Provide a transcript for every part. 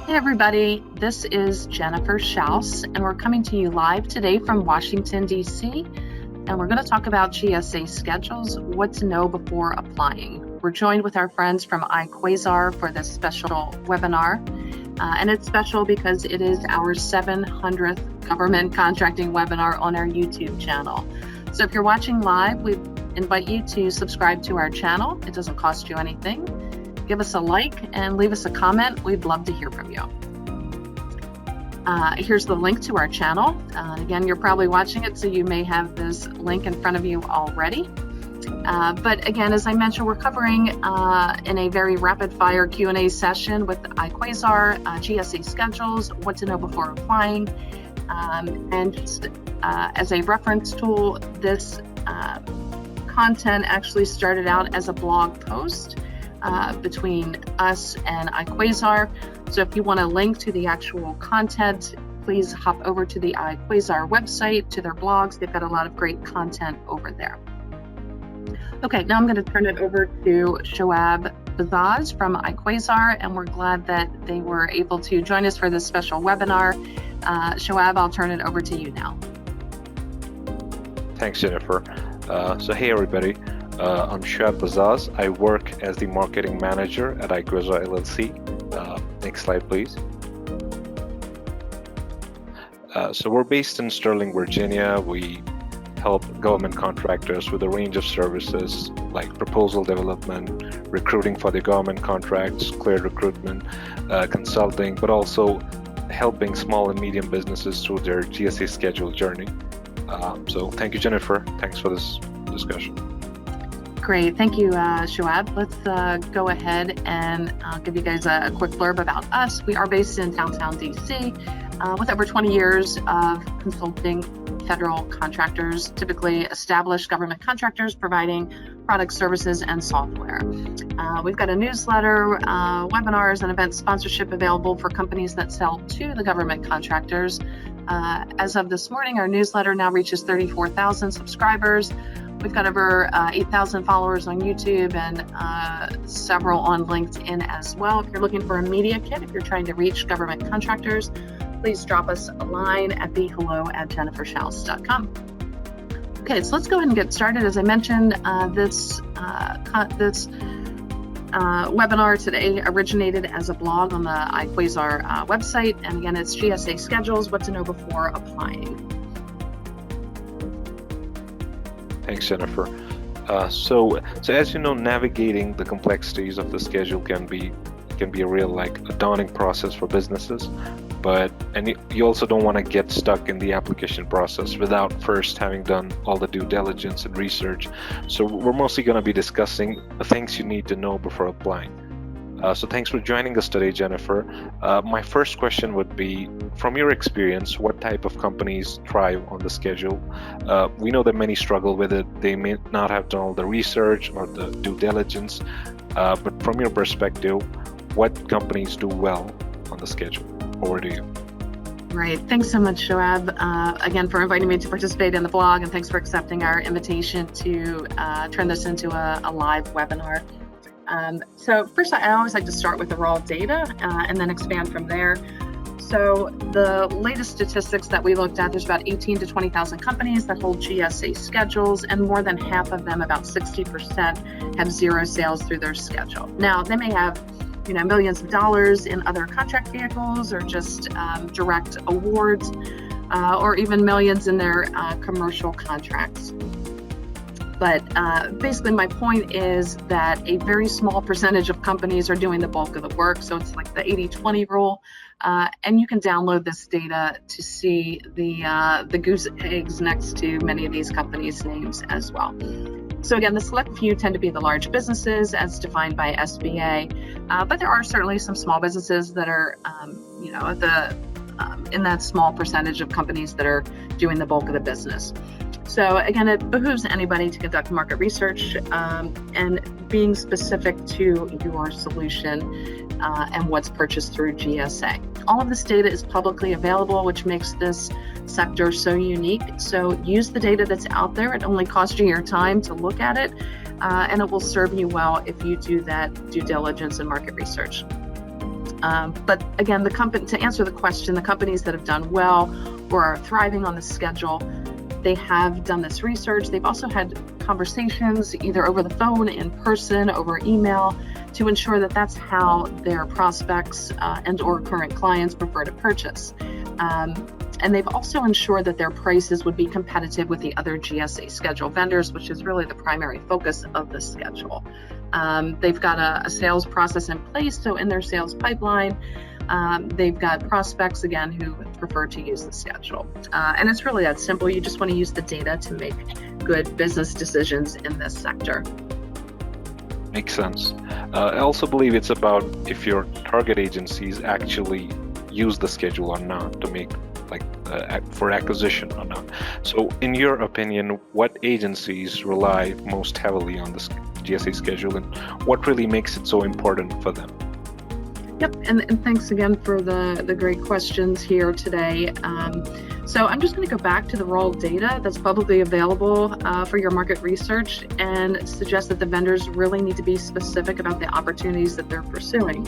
Hey everybody, this is Jennifer Schaus, and we're coming to you live today from Washington, D.C., and we're going to talk about GSA schedules, what to know before applying. We're joined with our friends from iQuasar for this special webinar, and it's special because it is our 700th government contracting webinar on our YouTube channel. So if you're watching live, we invite you to subscribe to our channel. It doesn't cost you anything. Give us a like and leave us a comment. We'd love to hear from you. Here's the link to our channel. Again, you're probably watching it, so you may have this link in front of you already. But again, as I mentioned, we're covering in a very rapid fire Q&A session with iQuasar, GSA schedules, what to know before applying. And just as a reference tool, this content actually started out as a blog post between us and iQuasar. So if you want a link to the actual content, please hop over to the iQuasar website, to their blogs. They've got a lot of great content over there. Okay, now I'm going to turn it over to Shoaib Bazaz from iQuasar, and we're glad that they were able to join us for this special webinar. Shoaib, I'll turn it over to you now. Thanks, Jennifer. So hey everybody. I'm Shoaib Bazaz. I work as the marketing manager at iQuasar LLC. Next slide, please. So we're based in Sterling, Virginia. We help government contractors with a range of services like proposal development, recruiting for the government contracts, cleared recruitment, consulting, but also helping small and medium businesses through their GSA schedule journey. So thank you, Jennifer. Thanks for this discussion. Great, thank you, Shoaib. Let's go ahead and give you guys a quick blurb about us. We are based in downtown DC with over 20 years of consulting federal contractors, typically established government contractors providing products, services, and software. We've got a newsletter, webinars, and event sponsorship available for companies that sell to the government contractors. As of this morning, our newsletter now reaches 34,000 subscribers. We've got over 8,000 followers on YouTube and several on LinkedIn as well. If you're looking for a media kit, if you're trying to reach government contractors, please drop us a line at hello@jenniferschaus.com. Okay, so let's go ahead and get started. As I mentioned, this webinar today originated as a blog on the iQuasar website. And again, it's GSA schedules, what to know before applying. Thanks, Jennifer. So as you know, navigating the complexities of the schedule can be a real a daunting process for businesses. And you also don't want to get stuck in the application process without first having done all the due diligence and research. So we're mostly going to be discussing the things you need to know before applying. So thanks for joining us today, Jennifer. My first question would be, from your experience, what type of companies thrive on the schedule? We know that many struggle with it. They may not have done all the research or the due diligence, but from your perspective, what companies do well on the schedule? Over to you. Right. Thanks so much, Shoaib, again, for inviting me to participate in the blog, and thanks for accepting our invitation to turn this into a live webinar. So first, I always like to start with the raw data and then expand from there. So the latest statistics that we looked at, there's about 18 to 20,000 companies that hold GSA schedules, and more than half of them, about 60%, have zero sales through their schedule. Now, they may have millions of dollars in other contract vehicles, or just direct awards, or even millions in their commercial contracts. But basically, my point is that a very small percentage of companies are doing the bulk of the work. So it's like the 80-20 rule. And you can download this data to see the goose eggs next to many of these companies' names as well. So again, the select few tend to be the large businesses as defined by SBA, but there are certainly some small businesses that are, in that small percentage of companies that are doing the bulk of the business. So again, it behooves anybody to conduct market research and being specific to your solution and what's purchased through GSA. All of this data is publicly available, which makes this sector so unique. So use the data that's out there. It only costs you your time to look at it, and it will serve you well if you do that due diligence and market research. But again, to answer the question, the companies that have done well or are thriving on the schedule, they have done this research. They've also had conversations either over the phone, in person, over email, to ensure that that's how their prospects and or current clients prefer to purchase. And they've also ensured that their prices would be competitive with the other GSA Schedule vendors, which is really the primary focus of the schedule. They've got a sales process in place, so in their sales pipeline, they've got prospects, again, who prefer to use the schedule. And it's really that simple. You just want to use the data to make good business decisions in this sector. Makes sense. I also believe it's about if your target agencies actually use the schedule or not to make for acquisition or not. So in your opinion, what agencies rely most heavily on the GSA schedule, and what really makes it so important for them? Yep, and thanks again for the great questions here today. So I'm just going to go back to the raw data that's publicly available for your market research and suggest that the vendors really need to be specific about the opportunities that they're pursuing.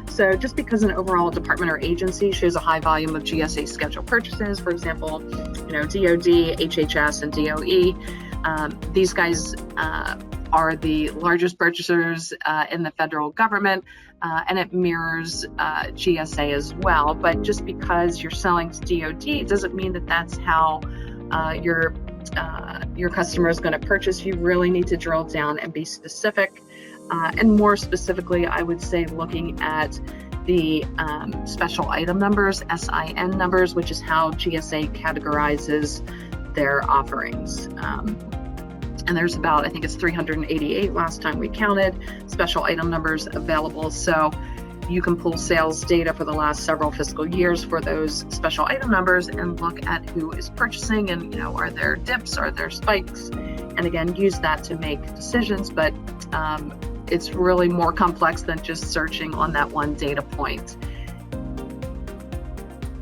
So just because an overall department or agency shows a high volume of GSA schedule purchases, for example, DoD, HHS, and DOE, these guys are the largest purchasers in the federal government, and it mirrors GSA as well. But just because you're selling to DoD doesn't mean that that's how your customer is going to purchase. You really need to drill down and be specific. And more specifically, I would say looking at the special item numbers, SIN numbers, which is how GSA categorizes their offerings. And there's about, I think it's 388 last time we counted, special item numbers available. So you can pull sales data for the last several fiscal years for those special item numbers and look at who is purchasing and, are there dips, are there spikes? And again, use that to make decisions, but it's really more complex than just searching on that one data point.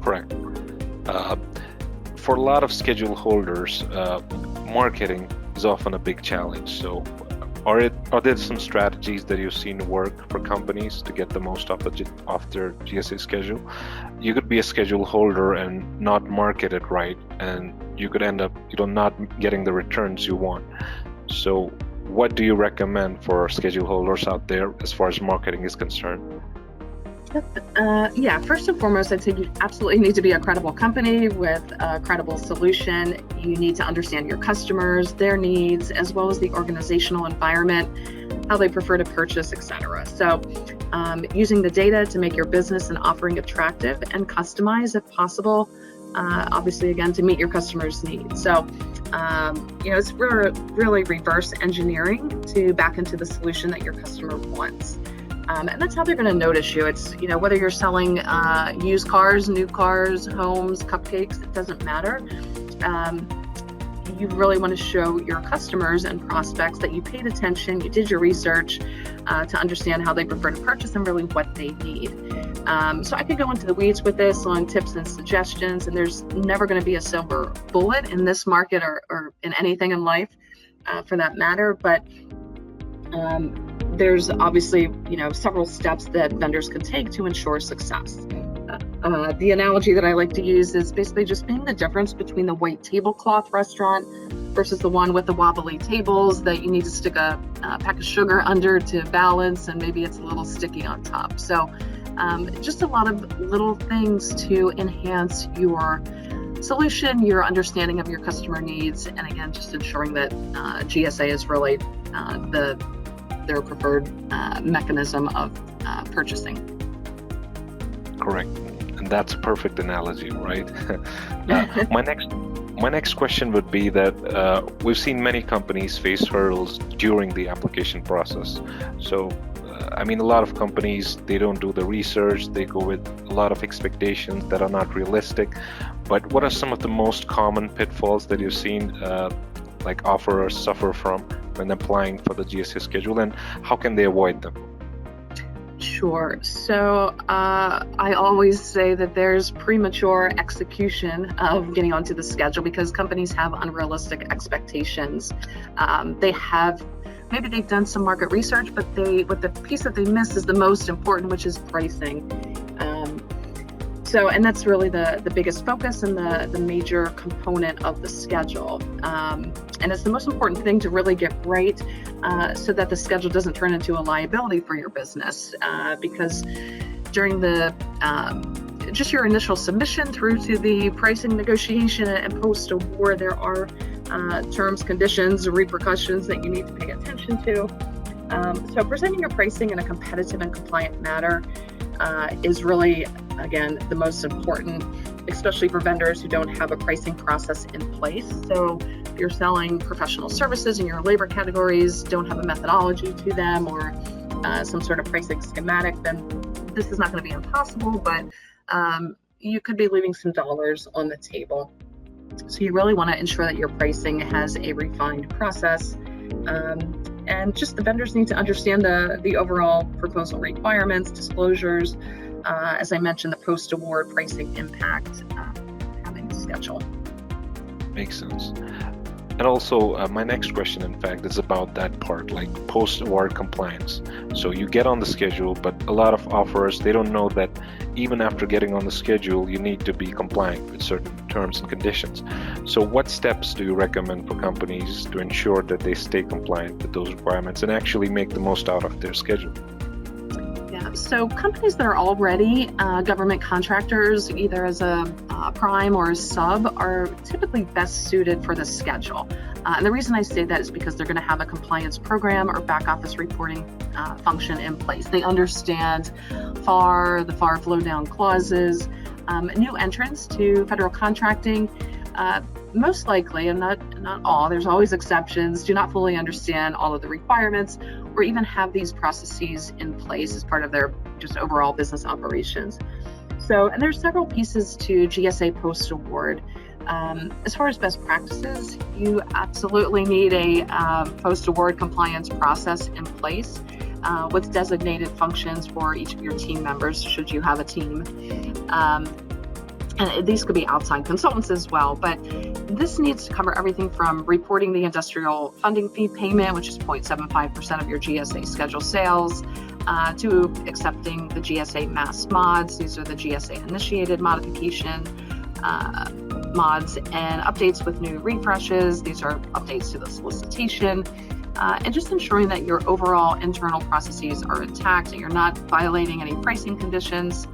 Correct. For a lot of schedule holders, marketing is often a big challenge. So are there some strategies that you've seen work for companies to get the most off their GSA schedule? You could be a schedule holder and not market it right, and you could end up not getting the returns you want. So what do you recommend for schedule holders out there as far as marketing is concerned? Yeah, first and foremost, I'd say you absolutely need to be a credible company with a credible solution. You need to understand your customers, their needs, as well as the organizational environment, how they prefer to purchase, etc. So using the data to make your business and offering attractive and customize if possible, obviously, again, to meet your customers' needs. So, it's really reverse engineering to back into the solution that your customer wants. And that's how they're going to notice you. It's, whether you're selling used cars, new cars, homes, cupcakes, it doesn't matter. You really want to show your customers and prospects that you paid attention, you did your research to understand how they prefer to purchase and really what they need. So I could go into the weeds with this on tips and suggestions, and there's never going to be a silver bullet in this market or in anything in life for that matter. But there's obviously, several steps that vendors can take to ensure success. The analogy that I like to use is basically just being the difference between the white tablecloth restaurant versus the one with the wobbly tables that you need to stick a pack of sugar under to balance, and maybe it's a little sticky on top. So just a lot of little things to enhance your solution, your understanding of your customer needs, and again, just ensuring that GSA is really their preferred mechanism of purchasing. Correct, and that's a perfect analogy, right? My next question would be that we've seen many companies face hurdles during the application process. So, a lot of companies, they don't do the research, they go with a lot of expectations that are not realistic. But what are some of the most common pitfalls that you've seen offerers suffer from when applying for the GSA schedule, and how can they avoid them? Sure. So I always say that there's premature execution of getting onto the schedule because companies have unrealistic expectations. Maybe they've done some market research, but what the piece that they miss is the most important, which is pricing. So, and that's really the biggest focus and the major component of the schedule. And it's the most important thing to really get right so that the schedule doesn't turn into a liability for your business. Because during the just your initial submission through to the pricing negotiation and post-award, there are terms, conditions, repercussions that you need to pay attention to. So presenting your pricing in a competitive and compliant manner is really, again, the most important, especially for vendors who don't have a pricing process in place. So if you're selling professional services in your labor categories, don't have a methodology to them or some sort of pricing schematic, then this is not going to be impossible, but you could be leaving some dollars on the table. So you really want to ensure that your pricing has a refined process. And just the vendors need to understand the overall proposal requirements, disclosures, as I mentioned, the post-award pricing impact, having a schedule. Makes sense. And also, my next question, in fact, is about that part, like post-award compliance. So you get on the schedule, but a lot of offerers, they don't know that even after getting on the schedule, you need to be compliant with certain terms and conditions. So what steps do you recommend for companies to ensure that they stay compliant with those requirements and actually make the most out of their schedule? Yeah, so companies that are already government contractors, either as a prime or a sub, are typically best suited for the schedule. And the reason I say that is because they're going to have a compliance program or back office reporting function in place. They understand the FAR flow down clauses. New entrants to federal contracting, most likely, and not all, there's always exceptions, do not fully understand all of the requirements or even have these processes in place as part of their just overall business operations. So, and there's several pieces to GSA post-award. As far as best practices, you absolutely need a post-award compliance process in place with designated functions for each of your team members, should you have a team. And these could be outside consultants as well, but this needs to cover everything from reporting the industrial funding fee payment, which is 0.75% of your GSA schedule sales, to accepting the GSA mass mods. These are the GSA initiated modification mods, and updates with new refreshes. These are updates to the solicitation, and just ensuring that your overall internal processes are intact and you're not violating any pricing conditions.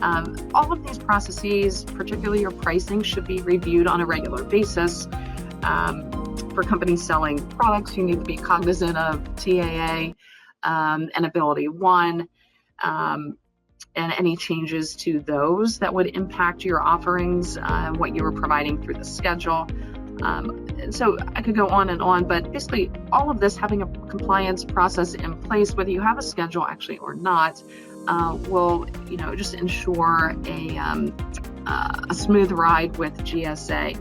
All of these processes, particularly your pricing, should be reviewed on a regular basis. For companies selling products, you need to be cognizant of TAA and Ability One, and any changes to those that would impact your offerings and what you were providing through the schedule. And so I could go on and on, but basically all of this, having a compliance process in place, whether you have a schedule actually or not, will just ensure a smooth ride with GSA.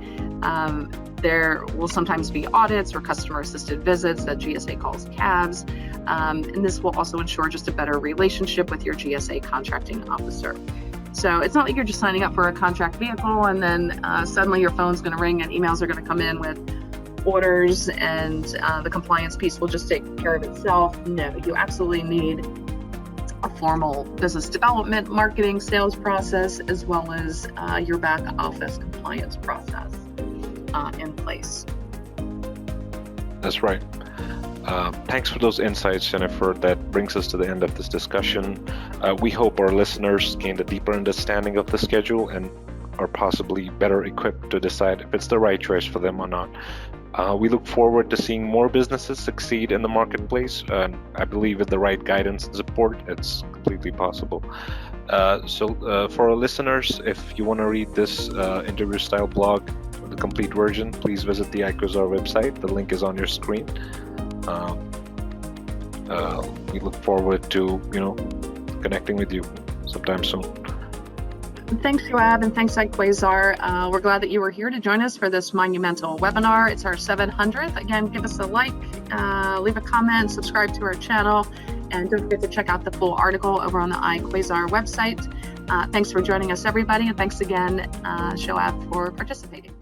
There will sometimes be audits or customer assisted visits that GSA calls CAVs, and this will also ensure just a better relationship with your GSA contracting officer. So it's not like you're just signing up for a contract vehicle and then suddenly your phone's going to ring and emails are going to come in with orders and the compliance piece will just take care of itself. No, you absolutely need a formal business development, marketing, sales process, as well as your back office compliance process in place. That's right. Thanks for those insights, Jennifer. That brings us to the end of this discussion. We hope our listeners gained a deeper understanding of the schedule and are possibly better equipped to decide if it's the right choice for them or not. We look forward to seeing more businesses succeed in the marketplace, and I believe with the right guidance and support, it's completely possible. So for our listeners, if you want to read this interview-style blog, the complete version, please visit the iQuasar website. The link is on your screen. We look forward to connecting with you sometime soon. Thanks, Joab, and thanks, iQuasar. We're glad that you were here to join us for this monumental webinar. It's our 700th. Again, give us a like, leave a comment, subscribe to our channel, and don't forget to check out the full article over on the iQuasar website. Thanks for joining us, everybody, and thanks again, Joab, for participating.